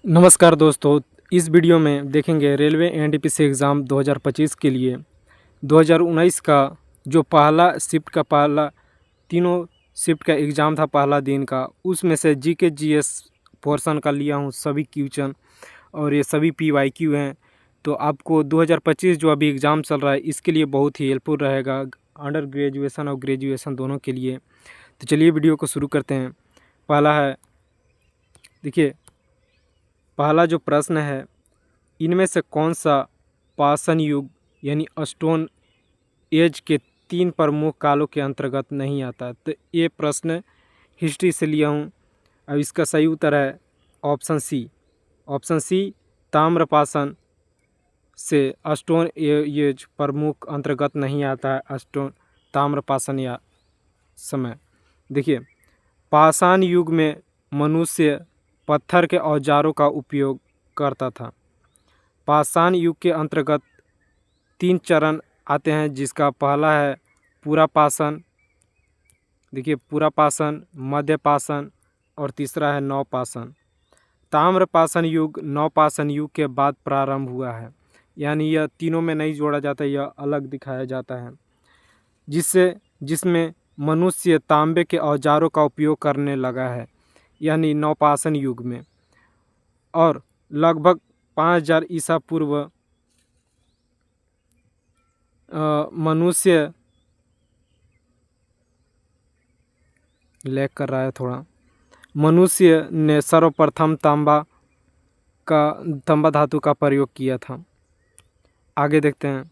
नमस्कार दोस्तों, इस वीडियो में देखेंगे रेलवे एनटीपीसी एग्ज़ाम 2025 के लिए 2019 का जो पहला शिफ्ट का पहला तीनों शिफ्ट का एग्ज़ाम था पहला दिन का, उसमें से जीके जीएस पोर्शन का लिया हूँ सभी क्वेश्चन और ये सभी पीवाईक्यू हैं। तो आपको 2025 जो अभी एग्ज़ाम चल रहा है इसके लिए बहुत ही हेल्पफुल रहेगा, अंडर ग्रेजुएशन और ग्रेजुएशन दोनों के लिए। तो चलिए वीडियो को शुरू करते हैं। पहला है, देखिए पहला जो प्रश्न है, इनमें से कौन सा पाषाण युग यानी स्टोन एज के 3 प्रमुख कालों के अंतर्गत नहीं आता। तो ये प्रश्न हिस्ट्री से लिया हूँ। अब इसका सही उत्तर है ऑप्शन सी ताम्रपाषाण से स्टोन एज प्रमुख अंतर्गत नहीं आता है स्टोन ताम्रपाषाण या समय। देखिए पाषाण युग में मनुष्य पत्थर के औजारों का उपयोग करता था। पाषाण युग के अंतर्गत 3 चरण आते हैं, जिसका पहला है पूरा पाषाण, देखिए पूरा पाषाण, मध्य पाषाण और तीसरा है नवपाषाण। ताम्रपाषाण युग नवपाषाण युग के बाद प्रारंभ हुआ है, यानी यह तीनों में नहीं जोड़ा जाता, यह अलग दिखाया जाता है, जिसमें मनुष्य तांबे के औजारों का उपयोग करने लगा है, यानी नवपाषाण युग में। और लगभग 5000 ईसा पूर्व मनुष्य लैग कर रहा है थोड़ा, मनुष्य ने सर्वप्रथम तांबा धातु का प्रयोग किया था। आगे देखते हैं,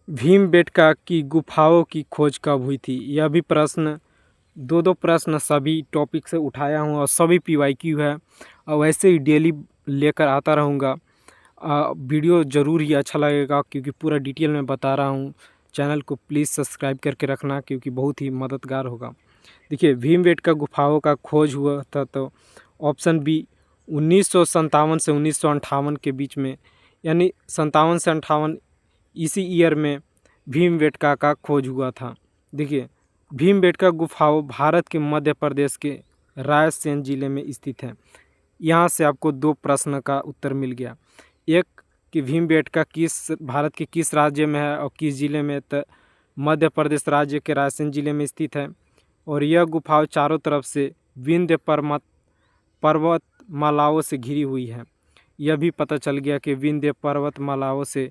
भीमबेटका की गुफाओं की खोज कब हुई थी। यह भी प्रश्न दो प्रश्न सभी टॉपिक से उठाया हूँ और सभी पीवाईक्यू है और वैसे ही डेली लेकर आता रहूँगा। वीडियो ज़रूर ही अच्छा लगेगा क्योंकि पूरा डिटेल में बता रहा हूँ। चैनल को प्लीज़ सब्सक्राइब करके रखना क्योंकि बहुत ही मददगार होगा। देखिए भीमबेटका गुफाओं का खोज हुआ था, तो ऑप्शन बी 1957 से 1958 के बीच में, यानी 57 से 58 इसी ईयर में भीमबेटका का खोज हुआ था। देखिए भीमबेटका गुफाओं भारत के मध्य प्रदेश के रायसेन जिले में स्थित है। यहाँ से आपको 2 प्रश्न का उत्तर मिल गया। एक कि भीमबेटका भारत के किस राज्य में है और किस जिले में, तो मध्य प्रदेश राज्य के रायसेन जिले में स्थित है। और यह गुफाओं चारों तरफ से विंध्य पर्वतमालाओं से घिरी हुई है। यह भी पता चल गया कि विंध्य पर्वतमालाओं से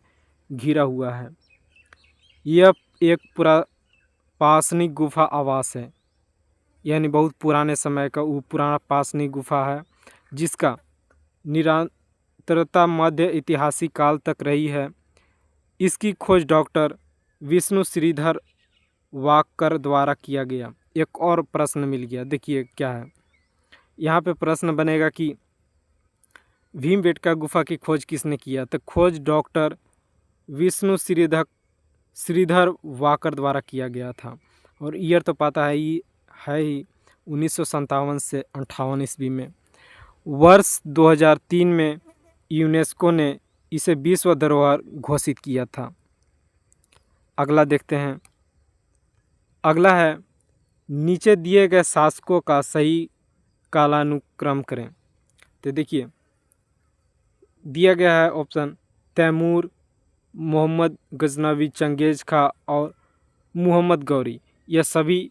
घिरा हुआ है। यह एक पाषाणिक गुफा आवास है, यानी बहुत पुराने समय का वो पुराना पाषाणिक गुफा है, जिसका निरंतरता मध्य ऐतिहासिक काल तक रही है। इसकी खोज डॉक्टर विष्णु श्रीधर वाकर द्वारा किया गया। एक और प्रश्न मिल गया, देखिए क्या है यहाँ पे प्रश्न बनेगा कि भीमबेटका गुफा की खोज किसने किया। तो खोज डॉक्टर विष्णु श्रीधर वाकर द्वारा किया गया था। और ईयर तो पता है ही 1957 से 58 ईस्वी में। वर्ष 2003 में यूनेस्को ने इसे विश्व धरोहर घोषित किया था। अगला देखते हैं, अगला है नीचे दिए गए शासकों का सही कालानुक्रम करें। तो देखिए दिया गया है ऑप्शन तैमूर, मोहम्मद गजनवी, चंगेज खां और मुहम्मद गौरी। यह सभी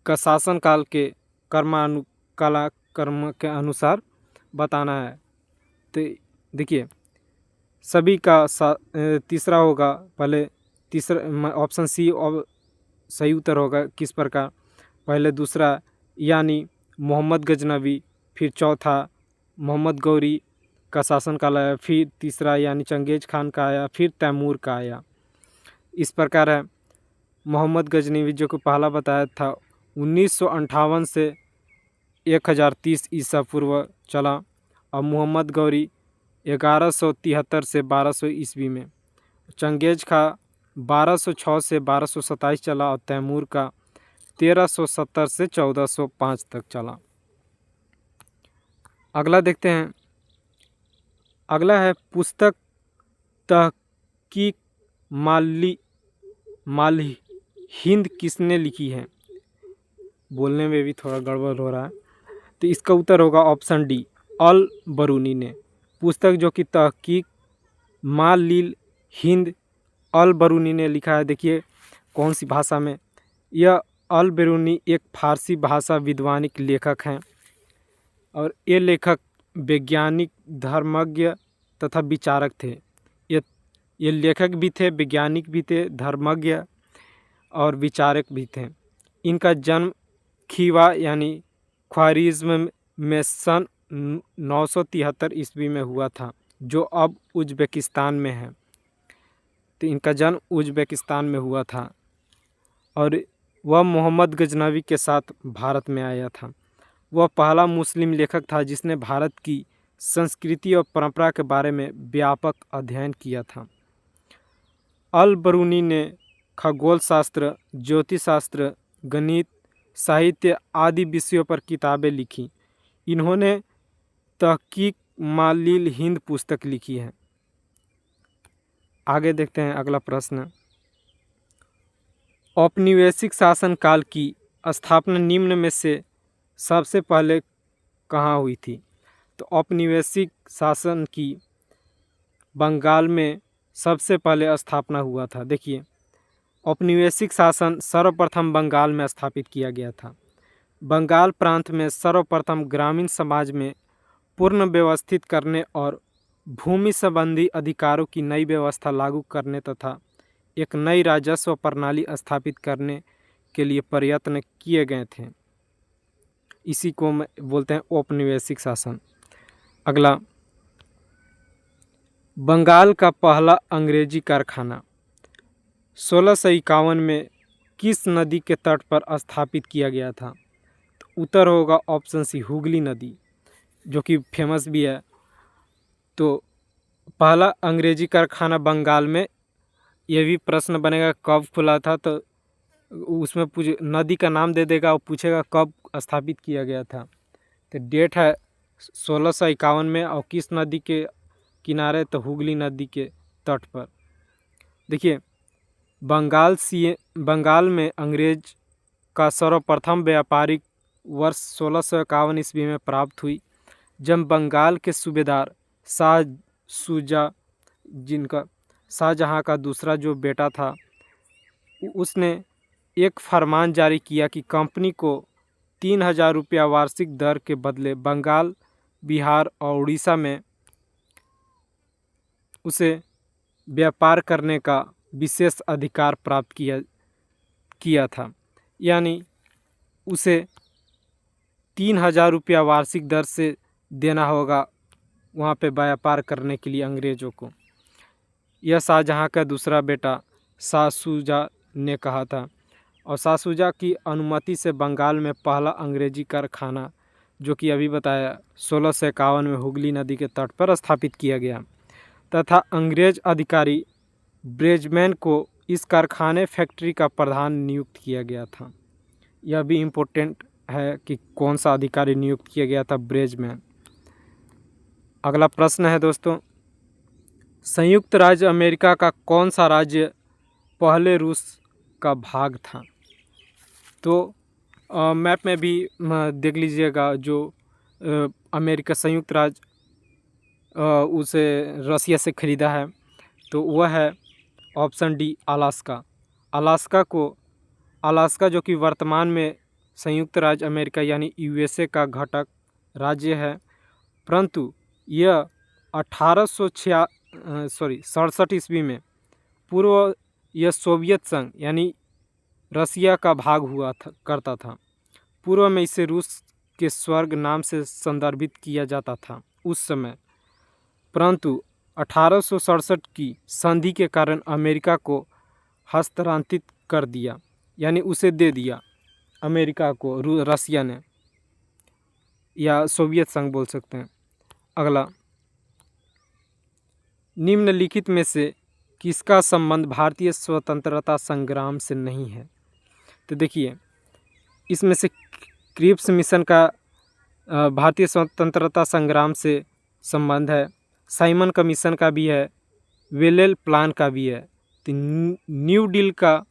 का शासनकाल के कालक्रम के अनुसार बताना है। तो देखिए सभी का तीसरा होगा, पहले तीसरा ऑप्शन सी और सही उत्तर होगा किस प्रकार, पहले दूसरा यानी मोहम्मद गजनवी, फिर चौथा मोहम्मद गौरी का शासनकाल आया, फिर तीसरा यानी चंगेज खान का आया, फिर तैमूर का आया। इस प्रकार है मोहम्मद गजनवी जो को पहला बताया था 1958 से 1030 ईसा पूर्व चला, और मोहम्मद गौरी 1173 से 1200 ईस्वी में, चंगेज खां 1206 से 1227 चला और तैमूर का 1370 से 1405 तक चला। अगला देखते हैं, अगला है पुस्तक तहकीक माल हिंद किसने लिखी है। बोलने में भी थोड़ा गड़बड़ हो रहा है। तो इसका उत्तर होगा ऑप्शन डी, अल बरूनी ने। पुस्तक जो कि तहकीक मालिल हिंद अल बरूनी ने लिखा है। देखिए कौन सी भाषा में। यह अल बरूनी एक फारसी भाषा विद्वानिक लेखक हैं और ये लेखक वैज्ञानिक, धर्मज्ञ तथा विचारक थे। ये लेखक भी थे, वैज्ञानिक भी थे, धर्मज्ञ और विचारक भी थे। इनका जन्म खीवा यानी ख्वारिज़्म में सन 973 ईस्वी में हुआ था, जो अब उज़्बेकिस्तान में है। तो इनका जन्म उज़्बेकिस्तान में हुआ था और वह मोहम्मद गजनवी के साथ भारत में आया था। वह पहला मुस्लिम लेखक था जिसने भारत की संस्कृति और परंपरा के बारे में व्यापक अध्ययन किया था। अल बरूनी ने खगोल शास्त्र, ज्योतिष शास्त्र, गणित, साहित्य आदि विषयों पर किताबें लिखी। इन्होंने तहकीक मालिल हिंद पुस्तक लिखी है। आगे देखते हैं अगला प्रश्न। औपनिवेशिक शासन काल की स्थापना निम्न में से सबसे पहले कहाँ हुई थी? तो औपनिवेशिक शासन की बंगाल में सबसे पहले स्थापना हुआ था। देखिए औपनिवेशिक शासन सर्वप्रथम बंगाल में स्थापित किया गया था। बंगाल प्रांत में सर्वप्रथम ग्रामीण समाज में पूर्ण व्यवस्थित करने और भूमि संबंधी अधिकारों की नई व्यवस्था लागू करने तथा एक नई राजस्व प्रणाली स्थापित करने के लिए प्रयत्न किए गए थे। इसी को बोलते हैं औपनिवेशिक शासन। अगला, बंगाल का पहला अंग्रेजी कारखाना 1651 में किस नदी के तट पर स्थापित किया गया था? तो उत्तर होगा ऑप्शन सी, हुगली नदी, जो कि फेमस भी है। तो पहला अंग्रेजी कारखाना बंगाल में, यह भी प्रश्न बनेगा कब खुला था, तो उसमें नदी का नाम दे देगा और पूछेगा कब स्थापित किया गया था। तो डेट है 1651 में और किस नदी के किनारे? तो हुगली नदी के तट पर। देखिए बंगाल में अंग्रेज का सर्वप्रथम व्यापारिक वर्ष 1651 ईस्वी में प्राप्त हुई, जब बंगाल के सूबेदार शाहजहां का दूसरा जो बेटा था, उसने एक फरमान जारी किया कि कंपनी को 3000 रुपया वार्षिक दर के बदले बंगाल, बिहार और उड़ीसा में उसे व्यापार करने का विशेष अधिकार प्राप्त किया था। यानी उसे 3000 रुपया वार्षिक दर से देना होगा वहाँ पे व्यापार करने के लिए अंग्रेज़ों को। यह शाहजहां का दूसरा बेटा शाह शुजा ने कहा था और शाह शुजा की अनुमति से बंगाल में पहला अंग्रेजी कारखाना, जो कि अभी बताया 1651 में हुगली नदी के तट पर स्थापित किया गया तथा अंग्रेज अधिकारी ब्रेजमैन को इस कारखाने फैक्ट्री का प्रधान नियुक्त किया गया था। यह भी इम्पोर्टेंट है कि कौन सा अधिकारी नियुक्त किया गया था? ब्रेजमैन। अगला प्रश्न है दोस्तों, संयुक्त राज्य अमेरिका का कौन सा राज्य पहले रूस का भाग था? तो मैप में भी देख लीजिएगा, जो अमेरिका संयुक्त राज्य उसे रसिया से ख़रीदा है, तो वह है ऑप्शन डी, अलास्का। अलास्का जो कि वर्तमान में संयुक्त राज्य अमेरिका यानी यूएसए का घटक राज्य है, परंतु यह 1867 ईस्वी में पूर्व यह सोवियत संघ यानी रसिया का भाग करता था। पूर्व में इसे रूस के स्वर्ग नाम से संदर्भित किया जाता था उस समय, परंतु 1867 की संधि के कारण अमेरिका को हस्तांतरित कर दिया, यानी उसे दे दिया अमेरिका को रसिया ने, या सोवियत संघ बोल सकते हैं। अगला, निम्नलिखित में से किसका संबंध भारतीय स्वतंत्रता संग्राम से नहीं है? तो देखिए इसमें से क्रिप्स मिशन का भारतीय स्वतंत्रता संग्राम से संबंध है, साइमन कमीशन का भी है, वेलेल प्लान का भी है। तो न्यू डील का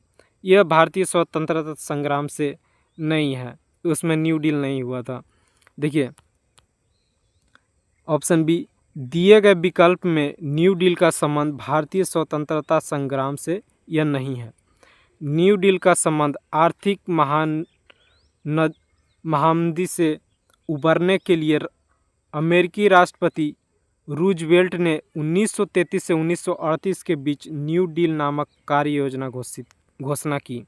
यह भारतीय स्वतंत्रता संग्राम से नहीं है, उसमें न्यू डील नहीं हुआ था। देखिए ऑप्शन बी, दिए गए विकल्प में न्यू डील का संबंध भारतीय स्वतंत्रता संग्राम से या नहीं है। न्यू डील का संबंध आर्थिक महामंदी से उबरने के लिए अमेरिकी राष्ट्रपति रूजवेल्ट ने 1933 से 1938 के बीच न्यू डील नामक कार्य योजना घोषणा की,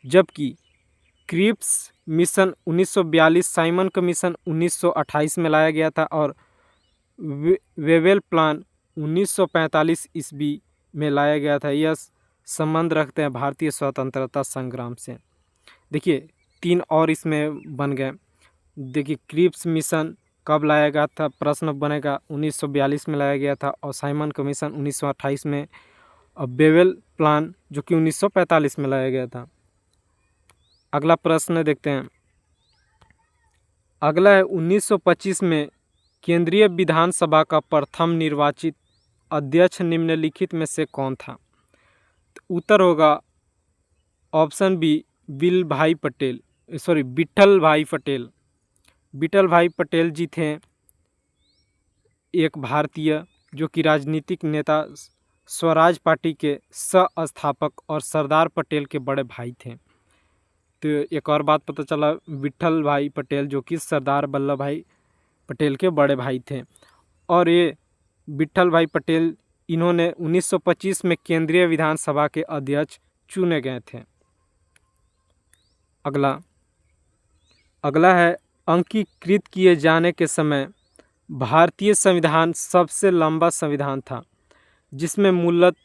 जबकि क्रिप्स मिशन 1942, साइमन कमीशन 1928 में लाया गया था और वेवेल प्लान 1945 ईस्वी में लाया गया था। यह संबंध रखते हैं भारतीय स्वतंत्रता संग्राम से। देखिए 3 और इसमें बन गए। देखिए क्रिप्स मिशन कब लाया गया था, प्रश्न बनेगा 1942 में लाया गया था और साइमन कमीशन 1928 में, और वेवेल प्लान जो कि 1945 में लाया गया था। अगला प्रश्न देखते हैं। अगला है 1925 में केंद्रीय विधानसभा का प्रथम निर्वाचित अध्यक्ष निम्नलिखित में से कौन था। तो उत्तर होगा ऑप्शन बी, विठल भाई पटेल। विठल भाई पटेल जी थे एक भारतीय जो कि राजनीतिक नेता, स्वराज पार्टी के सह-स्थापक और सरदार पटेल के बड़े भाई थे। तो एक और बात पता चला, विठल भाई पटेल जो कि सरदार वल्लभ भाई पटेल के बड़े भाई थे। और ये विठल भाई पटेल इन्होंने 1925 में केंद्रीय विधानसभा के अध्यक्ष चुने गए थे। अगला है अंकीकृत किए जाने के समय भारतीय संविधान सबसे लंबा संविधान था, जिसमें मूलतः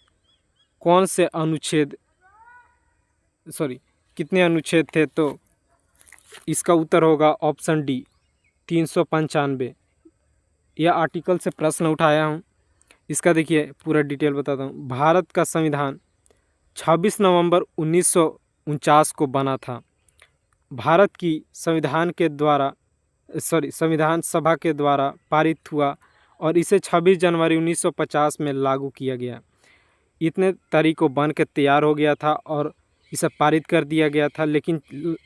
कौन से कितने अनुच्छेद थे। तो इसका उत्तर होगा ऑप्शन डी, 395। यह आर्टिकल से प्रश्न उठाया हूँ। इसका देखिए पूरा डिटेल बताता हूँ। भारत का संविधान 26 नवंबर 1949 को बना था। भारत की संविधान सभा के द्वारा पारित हुआ और इसे 26 जनवरी 1950 में लागू किया गया। इतने तारीख को बन के तैयार हो गया था और इसे पारित कर दिया गया था, लेकिन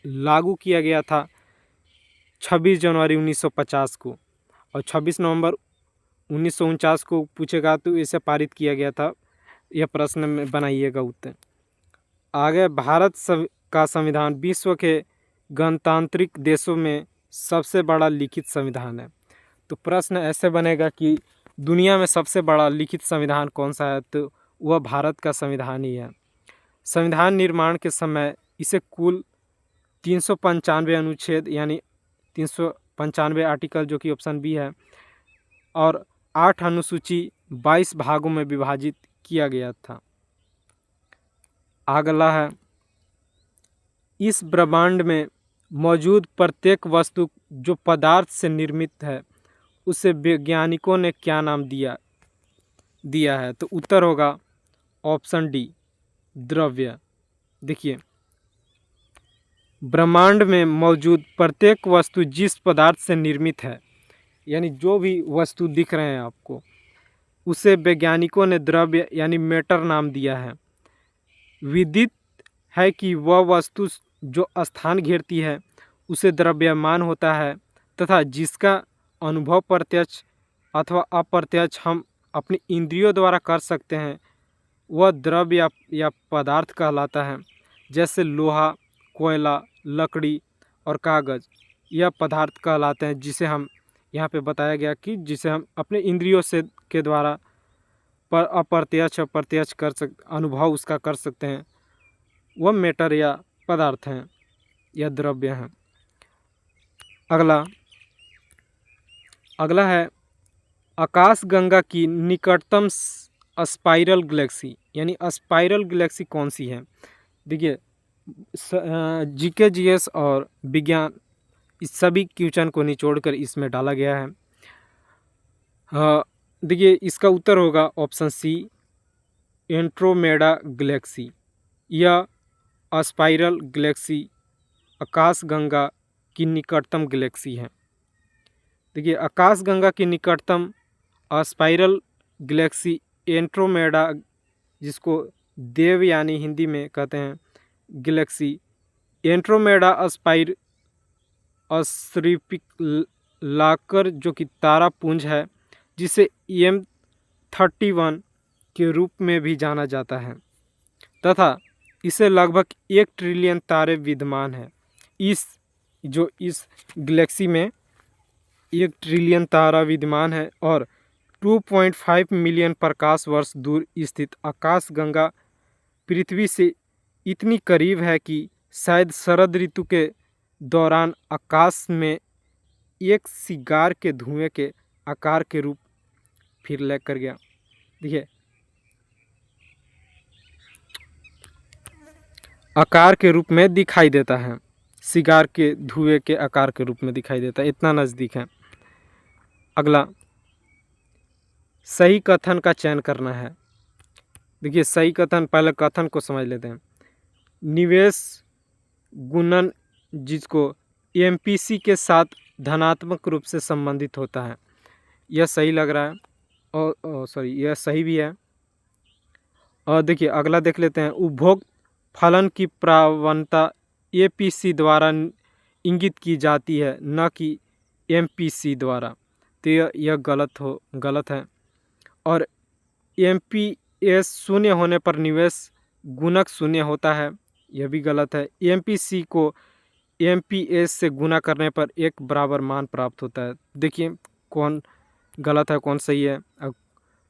लागू किया गया था 26 जनवरी 1950 को, और 26 नवंबर 1949 को पूछेगा तो इसे पारित किया गया था। यह प्रश्न में बनाइएगा उत्तर। आगे, भारत का संविधान विश्व के गणतांत्रिक देशों में सबसे बड़ा लिखित संविधान है। तो प्रश्न ऐसे बनेगा कि दुनिया में सबसे बड़ा लिखित संविधान कौन सा है, तो वह भारत का संविधान ही है। संविधान निर्माण के समय इसे कुल 395 अनुच्छेद यानी 395 आर्टिकल जो कि ऑप्शन बी है और 8 अनुसूची 22 भागों में विभाजित किया गया था। अगला है, इस ब्रह्मांड में मौजूद प्रत्येक वस्तु जो पदार्थ से निर्मित है उसे वैज्ञानिकों ने क्या नाम दिया है। तो उत्तर होगा ऑप्शन डी, द्रव्य। देखिए ब्रह्मांड में मौजूद प्रत्येक वस्तु जिस पदार्थ से निर्मित है, यानी जो भी वस्तु दिख रहे हैं आपको, उसे वैज्ञानिकों ने द्रव्य यानी मैटर नाम दिया है। विदित है कि वह वस्तु जो स्थान घेरती है उसे द्रव्यमान होता है तथा जिसका अनुभव प्रत्यक्ष अथवा अप्रत्यक्ष हम अपनी इंद्रियों द्वारा कर सकते हैं वह द्रव्य या पदार्थ कहलाता है। जैसे लोहा, कोयला, लकड़ी और कागज़ यह पदार्थ कहलाते हैं, जिसे हम यहाँ पे बताया गया कि जिसे हम अपने इंद्रियों से के द्वारा अप्रत्यक्ष और प्रत्यक्ष अनुभव उसका कर सकते हैं, वह मैटर या पदार्थ हैं या द्रव्य हैं। अगला है आकाशगंगा की निकटतम स्पाइरल गैलेक्सी यानी स्पाइरल गैलेक्सी कौन सी है। देखिए जीके, जीएस और विज्ञान इस सभी क्वेश्चन को निचोड़कर इसमें डाला गया है। देखिए इसका उत्तर होगा ऑप्शन सी, एंड्रोमेडा गैलेक्सी। यह स्पाइरल गैलेक्सी आकाशगंगा की निकटतम गैलेक्सी है। देखिए आकाशगंगा की निकटतम स्पाइरल गैलेक्सी एंड्रोमेडा, जिसको देव यानी हिंदी में कहते हैं गैलेक्सी, एंड्रोमेडा स्पाइर लाकर जो कि तारापुंज है, जिसे M31 के रूप में भी जाना जाता है तथा इसे लगभग 1 ट्रिलियन तारे विद्यमान हैं। इस गैलेक्सी में 1 ट्रिलियन तारा विद्यमान है और 2.5 मिलियन प्रकाश वर्ष दूर स्थित आकाशगंगा पृथ्वी से इतनी करीब है कि शायद शरद ऋतु के दौरान आकाश में एक सिगार के धुएं के आकार के रूप फिर लेकर गया। देखिए, आकार के रूप में दिखाई देता है, सिगार के धुएं के आकार के रूप में दिखाई देता है, इतना नज़दीक है। अगला, सही कथन का चयन करना है। देखिए, सही कथन, पहले कथन को समझ लेते हैं। निवेश गुणन जिसको MPC के साथ धनात्मक रूप से संबंधित होता है, यह सही लग रहा है और सॉरी, यह सही भी है। और देखिए, अगला देख लेते हैं। उपभोग फलन की प्रवणता APC द्वारा इंगित की जाती है, न कि MPC द्वारा। तो यह गलत है। और MPS शून्य होने पर निवेश गुणक शून्य होता है, यह भी गलत है। MPC को MPS से गुना करने पर एक बराबर मान प्राप्त होता है। देखिए, कौन गलत है कौन सही है, अब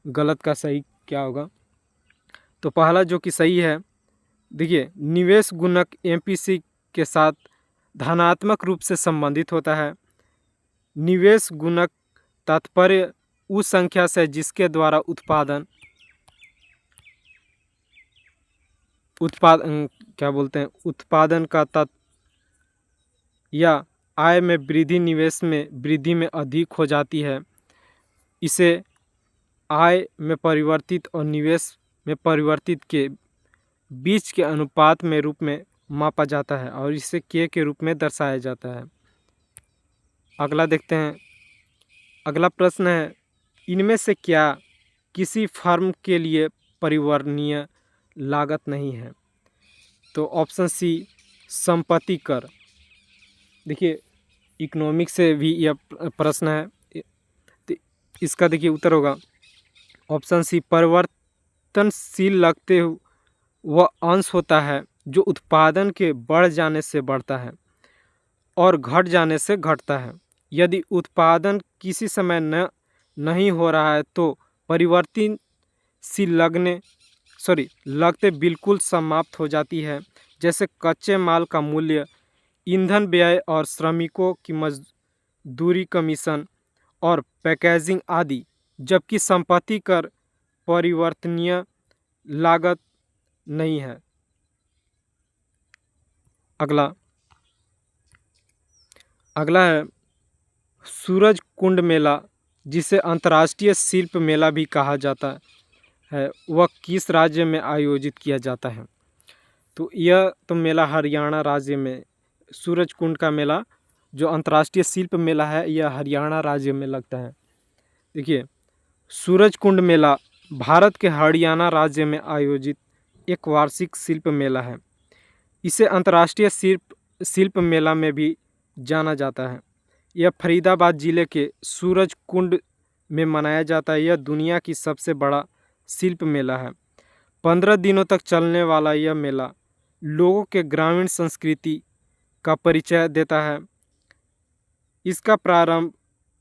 गलत का सही क्या होगा। तो पहला जो कि सही है, देखिए, निवेश गुणक MPC के साथ धनात्मक रूप से संबंधित होता है। निवेश गुणक तात्पर्य उस संख्या से जिसके द्वारा उत्पादन का या आय में वृद्धि, निवेश में वृद्धि में अधिक हो जाती है। इसे आय में परिवर्तित और निवेश में परिवर्तित के बीच के अनुपात में रूप में मापा जाता है और इसे के रूप में दर्शाया जाता है। अगला देखते हैं। अगला प्रश्न है, इनमें से क्या किसी फर्म के लिए परिवर्तनीय लागत नहीं है? तो ऑप्शन सी, संपत्ति कर। देखिए, इकोनॉमिक्स से भी यह प्रश्न है, तो इसका देखिए उत्तर होगा ऑप्शन सी, परिवर्तनशील लगते वह अंश होता है जो उत्पादन के बढ़ जाने से बढ़ता है और घट जाने से घटता है। यदि उत्पादन किसी समय नहीं हो रहा है तो परिवर्तनशील लगते बिल्कुल समाप्त हो जाती है, जैसे कच्चे माल का मूल्य, ईंधन व्यय और श्रमिकों की मजदूरी, कमीशन और पैकेजिंग आदि। जबकि संपत्ति कर परिवर्तनीय लागत नहीं है। अगला है सूरज कुंड मेला, जिसे अंतर्राष्ट्रीय शिल्प मेला भी कहा जाता है, वह किस राज्य में आयोजित किया जाता है? तो यह तो मेला हरियाणा राज्य में, सूरज कुंड का मेला जो अंतर्राष्ट्रीय शिल्प मेला है, यह हरियाणा राज्य में लगता है। देखिए, सूरज कुंड मेला भारत के हरियाणा राज्य में आयोजित एक वार्षिक शिल्प मेला है। इसे अंतर्राष्ट्रीय शिल्प मेला में भी जाना जाता है। यह फरीदाबाद जिले के सूरज कुंड में मनाया जाता है। यह दुनिया की सबसे बड़ा शिल्प मेला है। 15 दिनों तक चलने वाला यह मेला लोगों के ग्रामीण संस्कृति का परिचय देता है। इसका प्रारंभ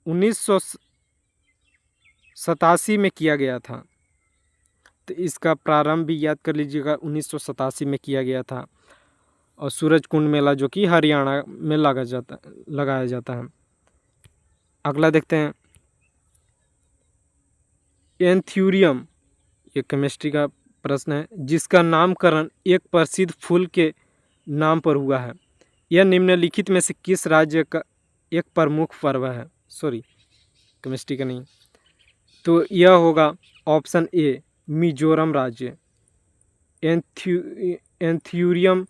1987 में किया गया था। तो इसका प्रारंभ भी याद कर लीजिएगा, 1987 में किया गया था। और सूरज कुंड मेला जो कि हरियाणा में लगाया जाता है। अगला देखते हैं। एंथ्यूरियम, ये केमिस्ट्री का प्रश्न है, जिसका नामकरण एक प्रसिद्ध फूल के नाम पर हुआ है, यह निम्नलिखित में से किस राज्य का एक प्रमुख पर्व है? सॉरी, केमिस्ट्री का नहीं, तो यह होगा ऑप्शन ए, मिजोरम राज्य। एंथ्यूरियम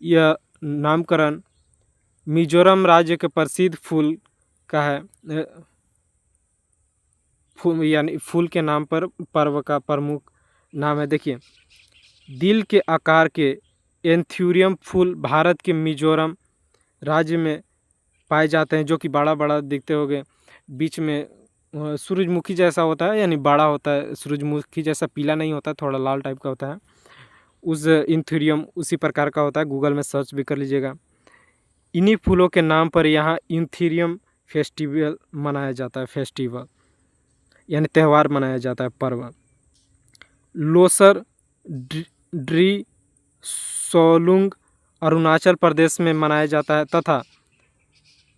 यह नामकरण मिजोरम राज्य के प्रसिद्ध फूल का है, यानी फूल के नाम पर पर्व का प्रमुख नाम है। देखिए, दिल के आकार के एंथ्यूरियम फूल भारत के मिजोरम राज्य में पाए जाते हैं, जो कि बड़ा बड़ा दिखते होंगे। बीच में सूरजमुखी जैसा होता है, यानी बड़ा होता है, सूरजमुखी जैसा पीला नहीं होता, थोड़ा लाल टाइप का होता है। उस इंथेरियम उसी प्रकार का होता है, गूगल में सर्च भी कर लीजिएगा। इन्हीं फूलों के नाम पर यहाँ इंथेरियम फेस्टिवल मनाया जाता है, फेस्टिवल यानी त्यौहार मनाया जाता है, पर्व। लोसर ड्री सोलुंग अरुणाचल प्रदेश में मनाया जाता है तथा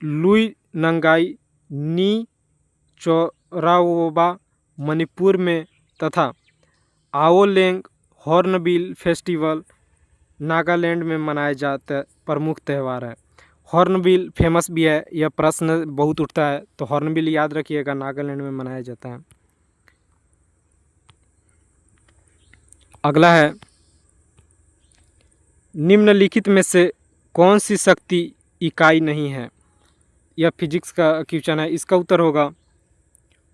लुई नंगाई नी चोरावोबा मणिपुर में तथा आओलेंग हॉर्नबिल फेस्टिवल नागालैंड में मनाया जाता है, प्रमुख त्यौहार है। हॉर्नबिल फेमस भी है, यह प्रश्न बहुत उठता है, तो हॉर्नबिल याद रखिएगा, नागालैंड में मनाया जाता है। अगला है, निम्नलिखित में से कौन सी शक्ति इकाई नहीं है? यह फिजिक्स का क्वेश्चन है। इसका उत्तर होगा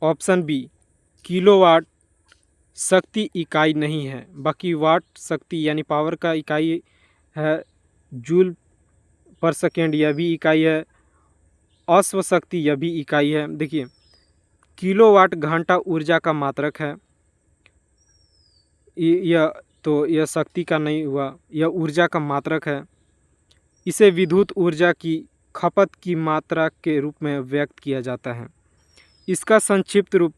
ऑप्शन बी, किलोवाट शक्ति इकाई नहीं है। बाकी वाट शक्ति यानी पावर का इकाई है, जूल पर सेकेंड यह भी इकाई है, अश्व शक्ति यह भी इकाई है। देखिए, किलोवाट घंटा ऊर्जा का मात्रक है, यह शक्ति का नहीं हुआ, यह ऊर्जा का मात्रक है। इसे विद्युत ऊर्जा की खपत की मात्रा के रूप में व्यक्त किया जाता है। इसका संक्षिप्त रूप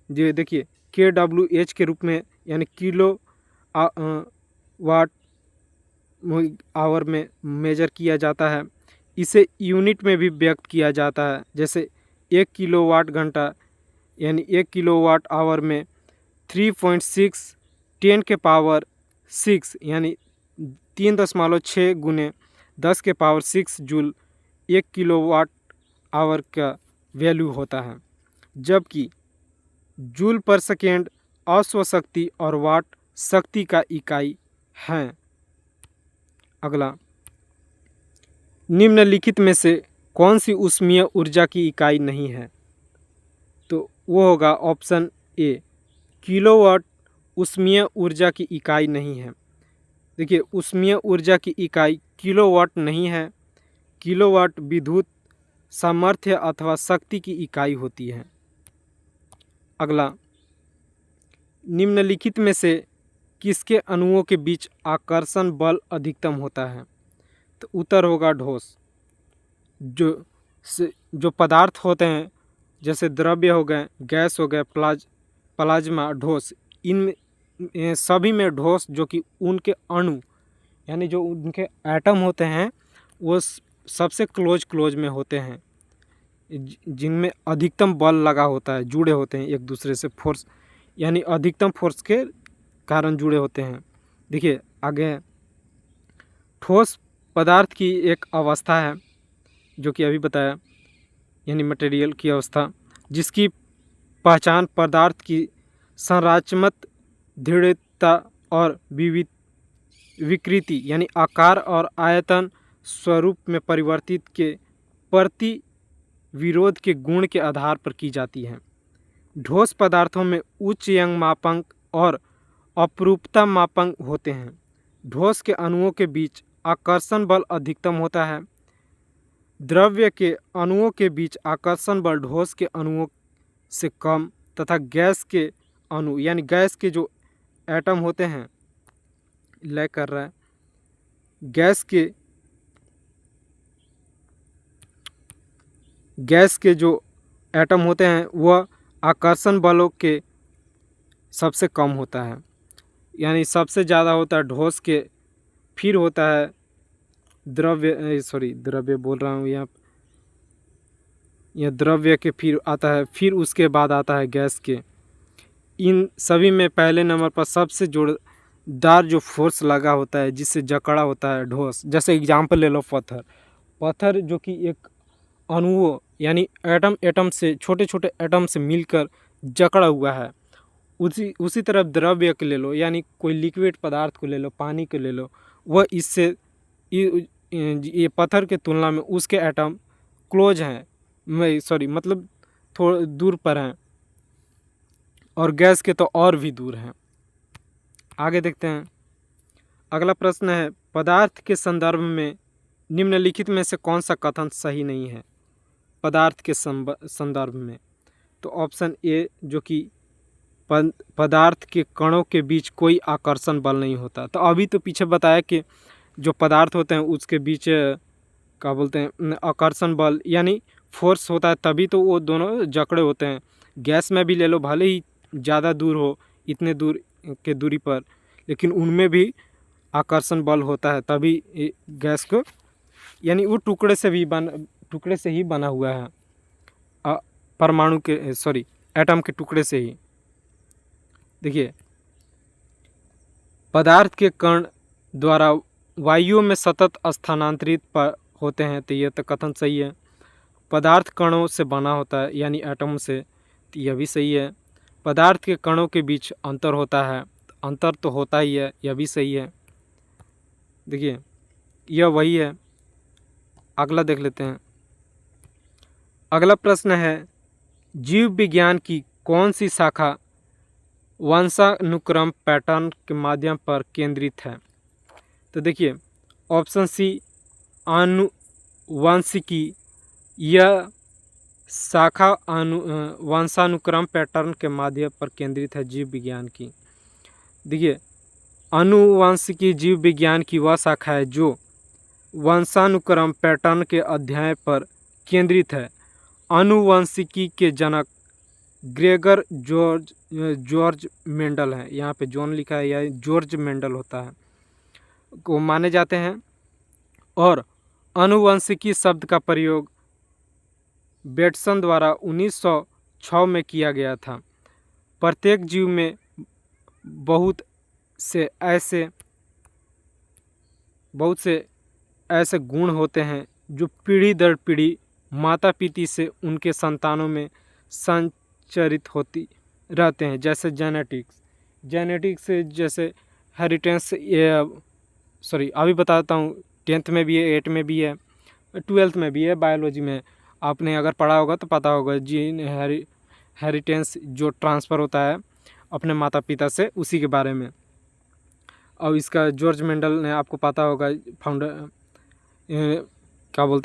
जो देखिए KWH के रूप में यानी किलो वाट आवर में मेजर किया जाता है। इसे यूनिट में भी व्यक्त किया जाता है, जैसे 1 किलोवाट घंटा यानी 1 किलोवाट आवर में 3.6 10 के पावर 6 यानी 3.6 गुने 10 के पावर 6 जूल 1 किलोवाट आवर का वैल्यू होता है। जबकि जूल पर सेकेंड अश्व शक्ति और वाट शक्ति का इकाई हैं। अगला, निम्नलिखित में से कौन सी ऊष्मीय ऊर्जा की इकाई नहीं है? तो वो होगा ऑप्शन ए, किलोवाट ऊष्मीय ऊर्जा की इकाई नहीं है। देखिए, ऊष्मीय ऊर्जा की इकाई किलोवाट नहीं है। किलोवाट विद्युत सामर्थ्य अथवा शक्ति की इकाई होती है। अगला, निम्नलिखित में से किसके अणुओं के बीच आकर्षण बल अधिकतम होता है? तो उत्तर होगा ठोस। जो पदार्थ होते हैं, जैसे द्रव्य हो गए, गैस हो गए, प्लाज्मा, ठोस, इन सभी में ठोस जो कि उनके अणु यानी जो उनके एटम होते हैं वो सबसे क्लोज में होते हैं, जिनमें अधिकतम बल लगा होता है, जुड़े होते हैं एक दूसरे से, फोर्स यानी अधिकतम फोर्स के कारण जुड़े होते हैं। देखिए आगे, ठोस पदार्थ की एक अवस्था है जो कि अभी बताया, यानी मटेरियल की अवस्था, जिसकी पहचान पदार्थ की संरचनात्मक दृढ़ता और विकृति यानी आकार और आयतन स्वरूप में परिवर्तित के प्रति विरोध के गुण के आधार पर की जाती है। ठोस पदार्थों में उच्च यंग मापांक और अपरूपता मापांक होते हैं। ठोस के अणुओं के बीच आकर्षण बल अधिकतम होता है। द्रव्य के अणुओं के बीच आकर्षण बल ठोस के अणुओं से कम तथा गैस के अणु यानी गैस के जो एटम होते हैं, लय कर रहा है, गैस के जो एटम होते हैं वह आकर्षण बलों के सबसे कम होता है, यानी सबसे ज़्यादा होता है ठोस के, फिर होता है द्रव्य बोल रहा हूँ यहाँ, यह द्रव्य के फिर आता है, फिर उसके बाद आता है गैस के। इन सभी में पहले नंबर पर सबसे जोरदार जो फोर्स लगा होता है, जिससे जकड़ा होता है ठोस। जैसे एग्जाम्पल ले लो पत्थर जो कि एक अणुओं यानी एटम से, छोटे छोटे एटम से मिलकर जकड़ा हुआ है। उसी तरह द्रव्य को ले लो, यानी कोई लिक्विड पदार्थ को ले लो, पानी को ले लो, वह इससे ये पत्थर के तुलना में उसके एटम क्लोज हैं, मतलब थोड़ा दूर पर हैं, और गैस के तो और भी दूर हैं। आगे देखते हैं। अगला प्रश्न है, पदार्थ के संदर्भ में निम्नलिखित में से कौन सा कथन सही नहीं है पदार्थ के संदर्भ में? तो ऑप्शन ए जो कि पदार्थ के कणों के बीच कोई आकर्षण बल नहीं होता। तो अभी तो पीछे बताया कि जो पदार्थ होते हैं उसके बीच क्या बोलते हैं आकर्षण बल यानी फोर्स होता है, तभी तो वो दोनों जकड़े होते हैं। गैस में भी ले लो, भले ही ज़्यादा दूर हो, इतने दूर के दूरी पर, लेकिन उनमें भी आकर्षण बल होता है, तभी गैस को यानी वो टुकड़े से ही बना हुआ है, परमाणु के एटम के टुकड़े से ही। देखिए, पदार्थ के कण द्वारा वायु में सतत स्थानांतरित होते हैं, तो यह तो कथन सही है। पदार्थ कणों से बना होता है यानी एटम से, तो यह भी सही है। पदार्थ के कणों के बीच अंतर होता है, अंतर तो होता ही है, यह भी सही है। देखिए, यह वही है। अगला देख लेते हैं। अगला प्रश्न है, जीव विज्ञान की कौन सी शाखा वंशानुक्रम पैटर्न के माध्यम पर केंद्रित है? तो देखिए, ऑप्शन सी आनुवंशिकी, यह शाखा वंशानुक्रम पैटर्न के माध्यम पर केंद्रित है जीव विज्ञान की। देखिए, आनुवंशिकी जीव विज्ञान की वह शाखा है जो वंशानुक्रम पैटर्न के अध्ययन पर केंद्रित है। आनुवंशिकी के जनक ग्रेगर जॉर्ज मेंडल हैं। यहाँ पे जॉन लिखा है, यह जॉर्ज मेंडल होता है को माने जाते हैं। और आनुवंशिकी शब्द का प्रयोग बेटसन द्वारा 1906 में किया गया था। प्रत्येक जीव में बहुत से ऐसे गुण होते हैं जो पीढ़ी दर पीढ़ी माता पिता से उनके संतानों में संचरित होती रहते हैं, जैसे जेनेटिक्स से, जैसे हेरिटेंस। अभी बताता हूँ, 10th में भी है, 8 में भी है, 12th में भी है, बायोलॉजी में आपने अगर पढ़ा होगा तो पता होगा। जीन हेरिटेंस जो ट्रांसफ़र होता है अपने माता पिता से, उसी के बारे में। और इसका जॉर्ज मेंडल ने आपको पता होगा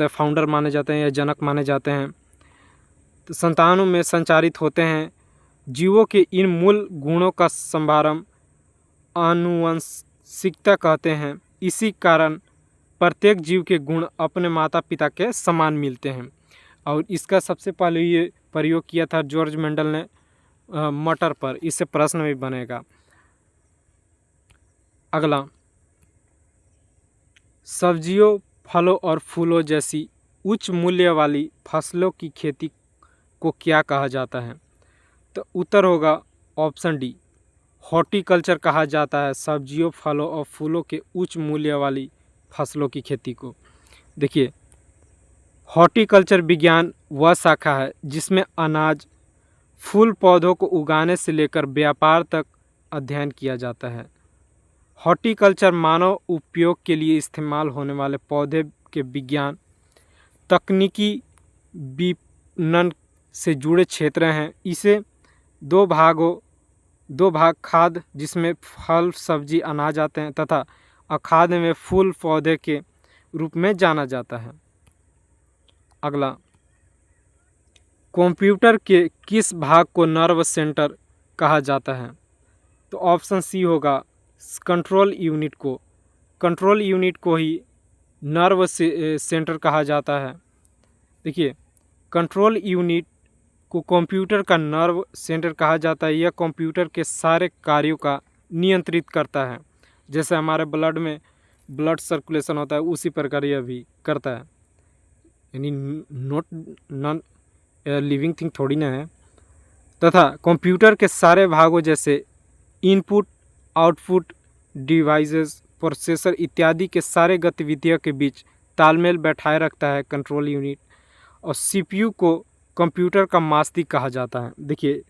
फाउंडर माने जाते हैं या जनक माने जाते हैं। तो संतानों में संचारित होते हैं। जीवों के इन मूल गुणों का समारंभ आनुवंशिकता कहते हैं। इसी कारण प्रत्येक जीव के गुण अपने माता पिता के समान मिलते हैं। और इसका सबसे पहले ये प्रयोग किया था जॉर्ज मेंडल ने मटर पर। इससे प्रश्न भी बनेगा। अगला, सब्जियों, फलों और फूलों जैसी उच्च मूल्य वाली फसलों की खेती को क्या कहा जाता है? तो उत्तर होगा ऑप्शन डी, हॉर्टिकल्चर कहा जाता है सब्जियों, फलों और फूलों के उच्च मूल्य वाली फसलों की खेती को। देखिए, हॉर्टिकल्चर विज्ञान वह शाखा है जिसमें अनाज, फूल पौधों को उगाने से लेकर व्यापार तक अध्ययन किया जाता है। हॉर्टिकल्चर मानव उपयोग के लिए इस्तेमाल होने वाले पौधे के विज्ञान, तकनीकी विपणन से जुड़े क्षेत्र हैं। इसे दो भाग खाद्य, जिसमें फल, सब्जी, अनाज आते हैं, तथा अखाद्य में फूल पौधे के रूप में जाना जाता है। अगला, कंप्यूटर के किस भाग को नर्व सेंटर कहा जाता है? तो ऑप्शन सी होगा कंट्रोल यूनिट को। कंट्रोल यूनिट को ही नर्व सेंटर कहा जाता है। देखिए, कंट्रोल यूनिट को कंप्यूटर का नर्व सेंटर कहा जाता है। यह कंप्यूटर के सारे कार्यों का नियंत्रित करता है। जैसे हमारे ब्लड में ब्लड सर्कुलेशन होता है, उसी प्रकार यह भी करता है। यानी नॉन लिविंग थिंग थोड़ी ना है। तथा कंप्यूटर के सारे भागों जैसे इनपुट, आउटपुट डिवाइसेस, प्रोसेसर इत्यादि के सारे गतिविधियों के बीच तालमेल बैठाए रखता है कंट्रोल यूनिट। और सीपीयू को कंप्यूटर का मस्तिष्क कहा जाता है। देखिए,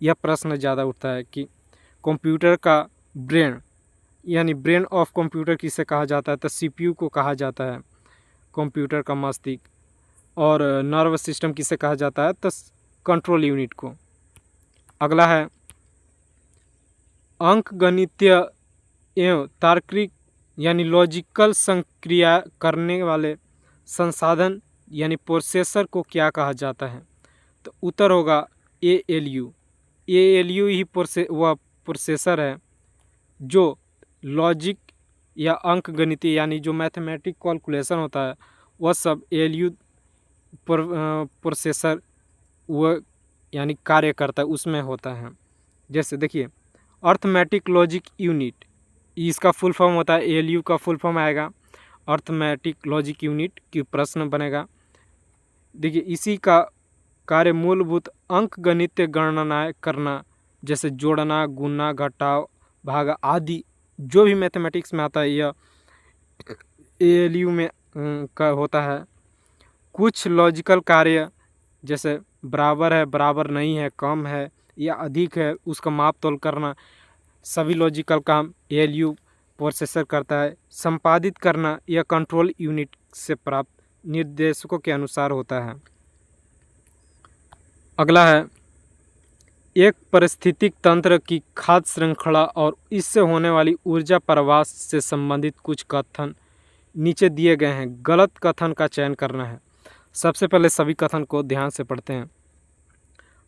यह प्रश्न ज़्यादा उठता है कि कंप्यूटर का ब्रेन यानी ब्रेन ऑफ कंप्यूटर किसे कहा जाता है? तो सीपीयू को कहा जाता है कंप्यूटर का मस्तिष्क। और नर्व सिस्टम किसे कहा जाता है? तो कंट्रोल यूनिट को। अगला है, अंकगणितीय एवं तार्किक यानी लॉजिकल संक्रिया करने वाले संसाधन यानी प्रोसेसर को क्या कहा जाता है? तो उत्तर होगा ALU। ALU ही वह प्रोसेसर है जो लॉजिक या अंक गणितीय यानी जो मैथमेटिक कैलकुलेशन होता है वह सब ALU प्रोसेसर वह यानी कार्य करता है उसमें होता है। जैसे देखिए अर्थमेटिक लॉजिक यूनिट, इसका फुल फॉर्म होता है ALU का फुल फॉर्म आएगा अर्थमेटिक लॉजिक यूनिट की प्रश्न बनेगा। देखिए इसी का कार्य मूलभूत अंक गणितीय गणनाएँ करना, जैसे जोड़ना, गुणना, घटाव, भाग आदि जो भी मैथमेटिक्स में आता है यह ALU में का होता है। कुछ लॉजिकल कार्य जैसे बराबर है, बराबर नहीं है, कम है या अधिक है उसका माप तोल करना, सभी लॉजिकल काम ALU प्रोसेसर करता है। संपादित करना यह कंट्रोल यूनिट से प्राप्त निर्देशकों के अनुसार होता है। अगला है एक पारिस्थितिक तंत्र की खाद्य श्रृंखला और इससे होने वाली ऊर्जा प्रवाह से संबंधित कुछ कथन नीचे दिए गए हैं, गलत कथन का चयन करना है। सबसे पहले सभी कथन को ध्यान से पढ़ते हैं।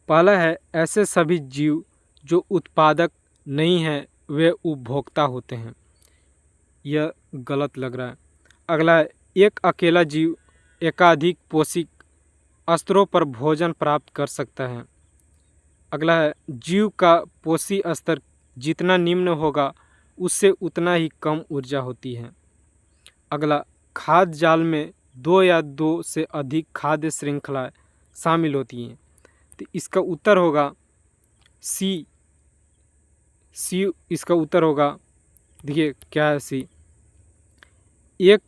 पहला है ऐसे सभी जीव जो उत्पादक नहीं हैं वे उपभोक्ता होते हैं, यह गलत लग रहा है। अगला है एक अकेला जीव एकाधिक पोषक स्तरों पर भोजन प्राप्त कर सकता है। अगला है जीव का पोषी स्तर जितना निम्न होगा उससे उतना ही कम ऊर्जा होती है। अगला खाद्य जाल में 2 या 2 से अधिक खाद्य श्रृंखलाएं शामिल होती हैं, तो इसका उत्तर होगा सी। इसका उत्तर होगा, देखिए क्या है सी। एक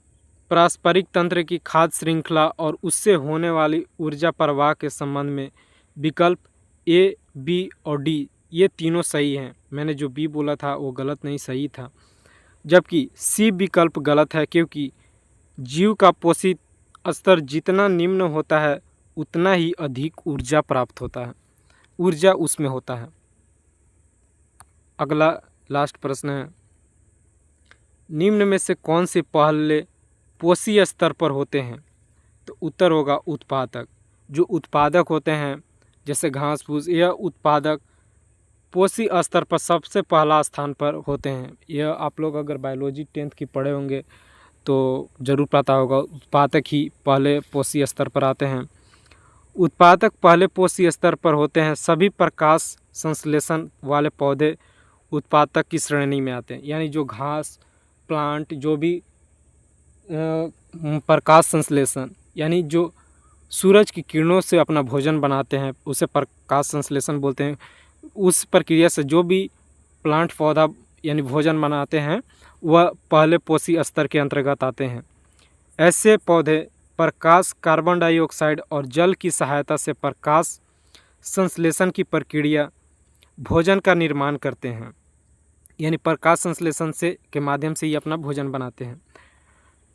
पारस्परिक तंत्र की खाद्य श्रृंखला और उससे होने वाली ऊर्जा प्रवाह के संबंध में विकल्प A, B और D ये तीनों सही हैं। मैंने जो B बोला था वो गलत नहीं, सही था। जबकि C विकल्प गलत है क्योंकि जीव का पोषित स्तर जितना निम्न होता है उतना ही अधिक ऊर्जा प्राप्त होता है, ऊर्जा उसमें होता है। अगला लास्ट प्रश्न है निम्न में से कौन से पहले पोषी स्तर पर होते हैं? तो उत्तर होगा उत्पादक। जो उत्पादक होते हैं जैसे घास फूस, यह उत्पादक पोषी स्तर पर सबसे पहला स्थान पर होते हैं। यह आप लोग अगर बायोलॉजी 10th की पढ़े होंगे तो ज़रूर पता होगा, उत्पादक ही पहले पोषी स्तर पर आते हैं। उत्पादक पहले पोषी स्तर पर होते हैं। सभी प्रकाश संश्लेषण वाले पौधे उत्पादक की श्रेणी में आते हैं, यानी जो घास, प्लांट, जो भी प्रकाश संश्लेषण यानी जो सूरज की किरणों से अपना भोजन बनाते हैं उसे प्रकाश संश्लेषण बोलते हैं। उस प्रक्रिया से जो भी प्लांट पौधा यानी भोजन बनाते हैं वह पहले पोषी स्तर के अंतर्गत आते हैं। ऐसे पौधे प्रकाश, कार्बन डाइऑक्साइड और जल की सहायता से प्रकाश संश्लेषण की प्रक्रिया भोजन का निर्माण करते हैं, यानी प्रकाश संश्लेषण से के माध्यम से ही अपना भोजन बनाते हैं।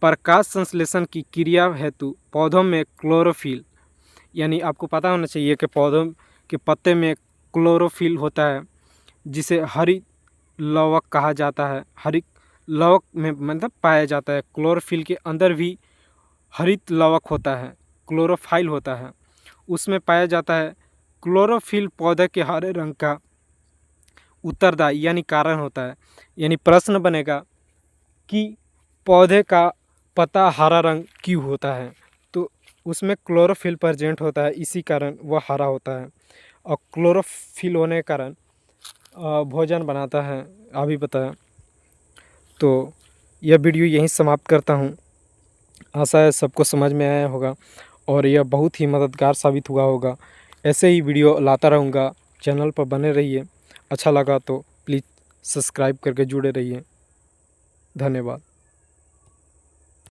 प्रकाश संश्लेषण की क्रिया हेतु पौधों में क्लोरोफिल, यानी आपको पता होना चाहिए कि पौधों के पत्ते में क्लोरोफिल होता है जिसे हरित लवक कहा जाता है। हरित लवक में मतलब पाया जाता है। क्लोरोफिल के अंदर भी हरित लवक होता है, क्लोरोफाइल होता है, उसमें पाया जाता है। क्लोरोफिल पौधे के हरे रंग का उत्तरदायी यानी कारण होता है। यानी प्रश्न बनेगा कि पौधे का पत्ता हरा रंग क्यों होता है, तो उसमें क्लोरोफिल प्रेजेंट होता है, इसी कारण वह हरा होता है। और क्लोरोफिल होने के कारण भोजन बनाता है, अभी बताया। तो यह वीडियो यहीं समाप्त करता हूँ। आशा है सबको समझ में आया होगा और यह बहुत ही मददगार साबित हुआ होगा। ऐसे ही वीडियो लाता रहूँगा, चैनल पर बने रहिए। अच्छा लगा तो प्लीज़ सब्सक्राइब करके जुड़े रहिए। धन्यवाद।